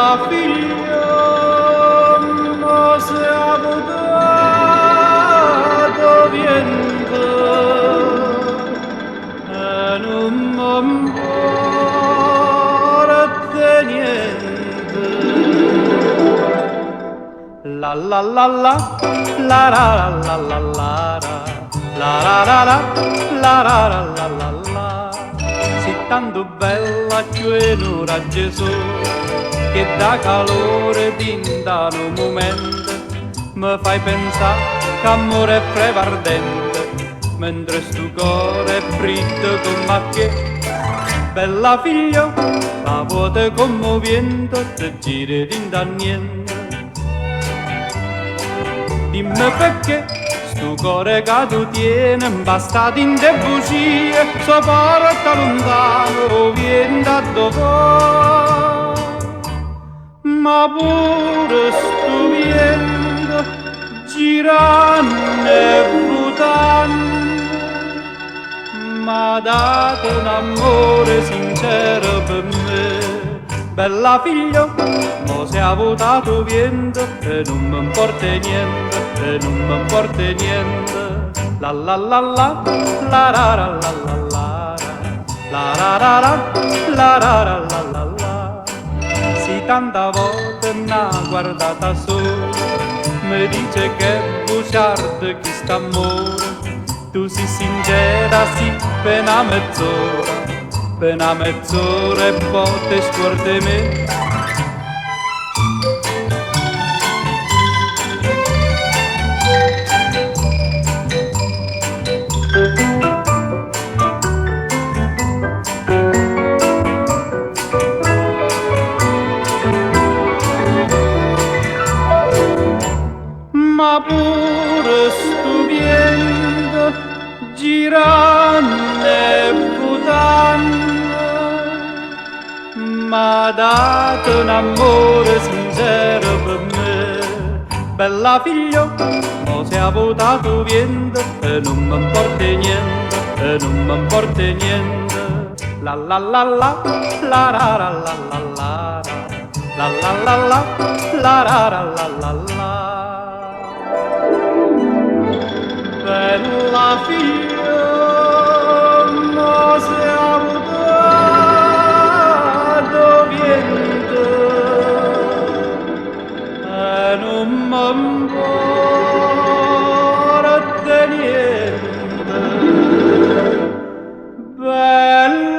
bella figlia, se ha votato viento e non m'importa niente. La la la la, la la la la la la la la la la la la la la la. Sei tanto bella che non raggio che da calore tinta un momento mi fai pensare che amore è prevardente mentre sto cuore è fritto come che bella figlia la vuota commovente ti gira tinta niente. Dimmi perché sto cuore che tu tieni impastato in te bugie so porta lontano vieni da dove ma pure sto vento girando e ruotando m'ha dato un amore sincero per me. Bella figlia, mo se ha votato vento e non mi importa niente, e non mi importa niente. La la la la, la la la la la la la la la la la la la la la. Si tanta volte n'ha guardata sola, mi dice che è bugiardo chi sta amore. Tu sei sincera, sì, per una mezz'ora e poi ti scordi me. Ma pure sto vento girando e votando m'ha dato un amore sincero per me. Bella figlia, mo se ha votato vento e non mi importa niente, e non mi importa niente. La la la la, la la la la la la la la la la la la la la la. Bella figlia, ma se ha votato viento e non m'importa niente. Bella